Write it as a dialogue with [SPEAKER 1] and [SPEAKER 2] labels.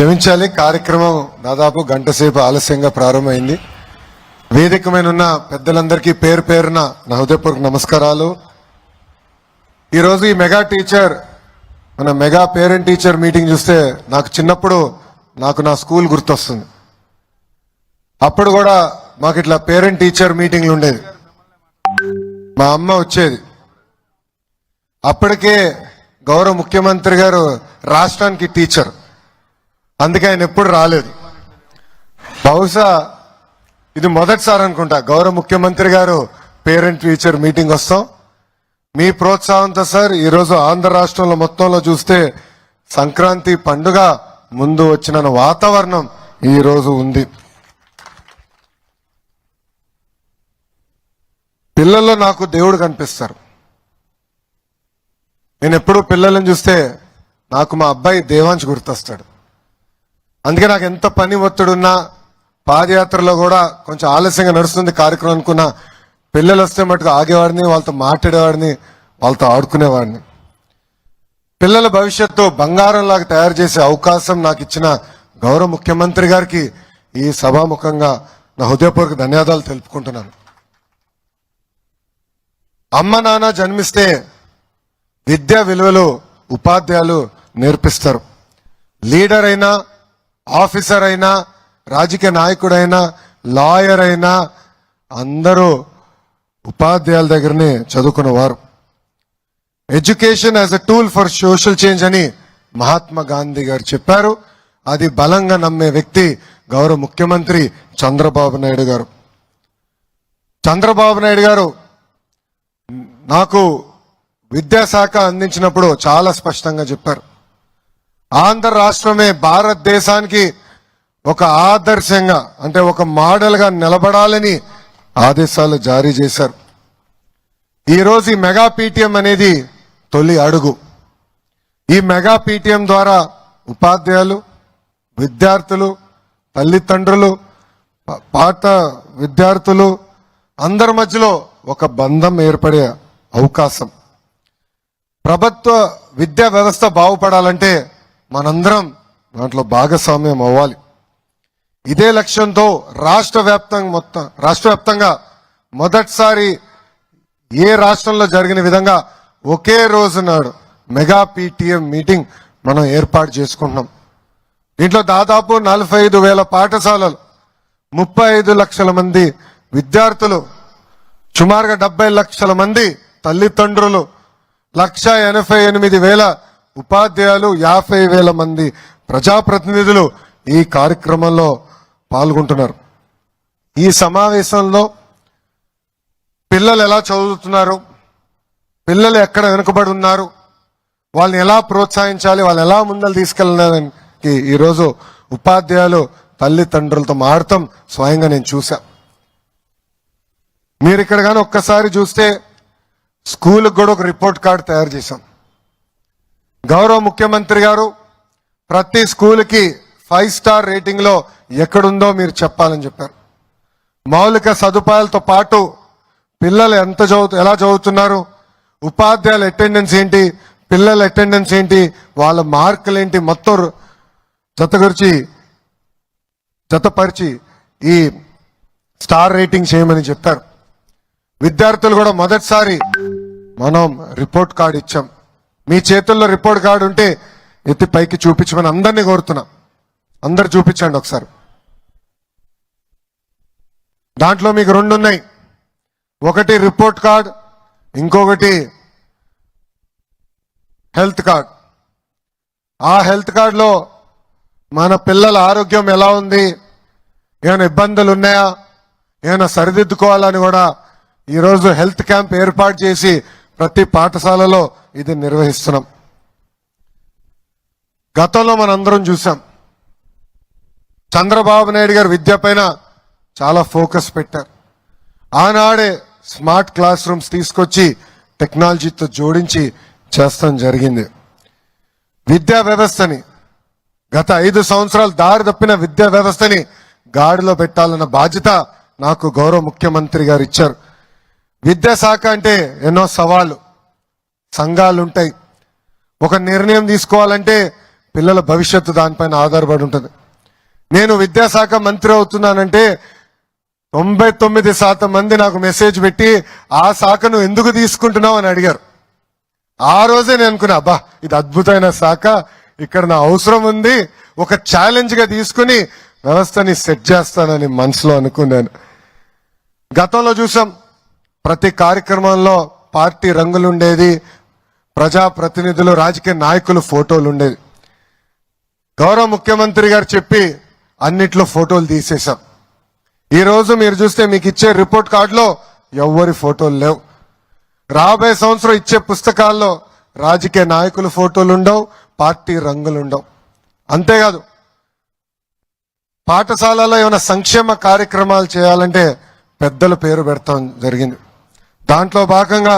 [SPEAKER 1] క్షమించాలి, కార్యక్రమం దాదాపు గంట సేపు ఆలస్యంగా ప్రారంభమైంది. వేదిక మీద ఉన్న పెద్దలందరికీ పేరు పేరున నా హృదయపూర్వక నమస్కారాలు. ఈరోజు ఈ మెగా టీచర్ మన మెగా పేరెంట్ టీచర్ మీటింగ్ చూస్తే నాకు చిన్నప్పుడు నా స్కూల్ గుర్తొస్తుంది. అప్పుడు కూడా మాకు ఇట్లా పేరెంట్ టీచర్ మీటింగ్లు ఉండేది. మా అమ్మ వచ్చేది. అప్పటికే గౌరవ ముఖ్యమంత్రి గారు రాష్ట్రానికి టీచర్, అందుకే ఆయన ఎప్పుడు రాలేదు. బహుశా ఇది మొదటిసారి అనుకుంటా గౌరవ ముఖ్యమంత్రి గారు పేరెంట్ టీచర్ మీటింగ్ వస్తాం. మీ ప్రోత్సాహంతో సార్ ఈరోజు ఆంధ్ర రాష్ట్రంలో మొత్తంలో చూస్తే సంక్రాంతి పండుగ ముందు వచ్చిన వాతావరణం ఈరోజు ఉంది. పిల్లల్లో నాకు దేవుడు కనిపిస్తారు. నేను ఎప్పుడు పిల్లలను చూస్తే నాకు మా అబ్బాయి దేవాంశ్ గుర్తొస్తాడు. అందుకే నాకు ఎంత పని ఒత్తిడున్నా పాదయాత్రలో కూడా కొంచెం ఆలస్యంగా నడుస్తుంది కార్యక్రమం అనుకున్నా పిల్లలు వస్తే మటుకు ఆగేవాడిని, వాళ్ళతో మాట్లాడేవాడిని, వాళ్ళతో ఆడుకునేవాడిని. పిల్లల భవిష్యత్తు బంగారంలాగా తయారు చేసే అవకాశం నాకు ఇచ్చిన గౌరవ ముఖ్యమంత్రి గారికి ఈ సభాముఖంగా నా హృదయపూర్వక ధన్యవాదాలు తెలుపుకుంటున్నాను. అమ్మ నాన్న జన్మిస్తే విద్యా విలువలు ఉపాధ్యాయులు నేర్పిస్తారు. లీడర్ అయినా, ఆఫీసర్ అయినా, రాజకీయ నాయకుడైనా, లాయర్ అయినా అందరూ ఉపాధ్యాయుల దగ్గరనే చదువుకున్నవారు. Education as a tool for social change అని మహాత్మా గాంధీ గారు చెప్పారు. అది బలంగా నమ్మే వ్యక్తి గౌరవ ముఖ్యమంత్రి చంద్రబాబు నాయుడు గారు. చంద్రబాబు నాయుడు గారు నాకు విద్యాశాఖ అందించినప్పుడు చాలా స్పష్టంగా చెప్పారు. ఆంధ్ర రాష్ట్రమే భారతదేశానికి ఒక ఆదర్శంగా, అంటే ఒక మోడల్గా నిలబడాలని ఆదేశాలు జారీ చేశారు. ఈరోజు ఈ మెగా పీటీఎం అనేది తొలి అడుగు. ఈ మెగా పీటీఎం ద్వారా ఉపాధ్యాయులు, విద్యార్థులు, తల్లిదండ్రులు, పాత విద్యార్థులు అందరి మధ్యలో ఒక బంధం ఏర్పడే అవకాశం. ప్రభుత్వ విద్యా వ్యవస్థ బాగుపడాలంటే మనందరం దాంట్లో భాగస్వామ్యం అవ్వాలి. ఇదే లక్ష్యంతో రాష్ట్ర వ్యాప్తంగా మొదటిసారి ఏ రాష్ట్రంలో జరిగిన విధంగా ఒకే రోజు నాడు మెగా పీటీఎం మీటింగ్ మనం ఏర్పాటు చేసుకుంటున్నాం. దీంట్లో దాదాపు 45,000 పాఠశాలలు, 35 లక్షల మంది విద్యార్థులు, సుమారుగా 70 లక్షల మంది తల్లిదండ్రులు, 1,88,000 ఉపాధ్యాయులు, 50,000 మంది ప్రజాప్రతినిధులు ఈ కార్యక్రమంలో పాల్గొంటున్నారు. ఈ సమావేశంలో పిల్లలు ఎలా చదువుతున్నారు, పిల్లలు ఎక్కడ వెనుకబడి ఉన్నారు, వాళ్ళని ఎలా ప్రోత్సహించాలి, వాళ్ళు ఎలా ముందలు తీసుకెళ్ళడానికి ఈరోజు ఉపాధ్యాయులు తల్లిదండ్రులతో మాడతాం స్వయంగా నేను చూసా. మీరు ఇక్కడ కానీ ఒక్కసారి చూస్తే స్కూల్కి కూడా ఒక రిపోర్ట్ కార్డు తయారు చేశాం. గౌరవ ముఖ్యమంత్రి గారు ప్రతి స్కూల్కి 5 స్టార్ రేటింగ్ లో ఎక్కడుందో మీరు చెప్పాలని చెప్పారు. మౌలిక సదుపాయాలతో పాటు పిల్లలు ఎలా చదువుతున్నారు, ఉపాధ్యాయుల అటెండెన్స్ ఏంటి, పిల్లల అటెండెన్స్ ఏంటి, వాళ్ళ మార్కులు ఏంటి, మొత్తం జతపరిచి ఈ స్టార్ రేటింగ్ చేయమని చెప్పారు. విద్యార్థులు కూడా మొదటిసారి మనం రిపోర్ట్ కార్డు ఇచ్చాం. మీ చేతుల్లో రిపోర్ట్ కార్డు ఉంటే ఎత్తి పైకి చూపించమని అందరినీ కోరుతున్నాం. అందరు చూపించండి ఒకసారి. దాంట్లో మీకు 2 ఉన్నాయి. ఒకటి రిపోర్ట్ కార్డ్, ఇంకొకటి హెల్త్ కార్డ్. ఆ హెల్త్ కార్డులో మన పిల్లల ఆరోగ్యం ఎలా ఉంది, ఏమైనా ఇబ్బందులు ఉన్నాయా, ఏమైనా సరిదిద్దుకోవాలని కూడా ఈరోజు హెల్త్ క్యాంప్ ఏర్పాటు చేసి ప్రతి పాఠశాలలో ఇది నిర్వహిస్తున్నాం. గతంలో మనందరం చూసాం చంద్రబాబు నాయుడు గారు విద్య పైన చాలా ఫోకస్ పెట్టారు. ఆనాడే స్మార్ట్ క్లాస్ రూమ్స్ తీసుకొచ్చి టెక్నాలజీతో జోడించి చేస్తాం జరిగింది. విద్యా వ్యవస్థని గత 5 సంవత్సరాలు దారి తప్పిన విద్యా వ్యవస్థని గాడిలో పెట్టాలన్న బాధ్యత నాకు గౌరవ ముఖ్యమంత్రి గారు ఇచ్చారు. విద్యాశాఖ అంటే ఎన్నో సవాళ్ళు, సంఘాలు ఉంటాయి. ఒక నిర్ణయం తీసుకోవాలంటే పిల్లల భవిష్యత్తు దానిపైన ఆధారపడి ఉంటుంది. నేను విద్యాశాఖ మంత్రి అవుతున్నానంటే 99% మంది నాకు మెసేజ్ పెట్టి ఆ శాఖను ఎందుకు తీసుకుంటున్నావు అని అడిగారు. ఆ రోజే నేను అనుకున్నా, అబ్బా ఇది అద్భుతమైన శాఖ, ఇక్కడ నా అవసరం ఉంది, ఒక ఛాలెంజ్ గా తీసుకుని వ్యవస్థని సెట్ చేస్తానని మనసులో అనుకున్నాను. గతంలో చూసాం, ప్రతి కార్యక్రమంలో పార్టీ రంగులు ఉండేది, ప్రజాప్రతినిధులు రాజకీయ నాయకులు ఫోటోలు ఉండేది. గౌరవ ముఖ్యమంత్రి గారు చెప్పి అన్నిట్లో ఫోటోలు తీసేశాం. ఈ రోజు మీరు చూస్తే మీకు ఇచ్చే రిపోర్ట్ కార్డులో ఎవ్వరి ఫోటోలు లేవు. రాబోయే సంవత్సరం ఇచ్చే పుస్తకాల్లో రాజకీయ నాయకుల ఫోటోలు ఉండవు, పార్టీ రంగులు ఉండవు. అంతేకాదు, పాఠశాలలో ఏమైనా సంక్షేమ కార్యక్రమాలు చేయాలంటే పెద్దల పేరు పెడతాం జరిగింది. దాంట్లో భాగంగా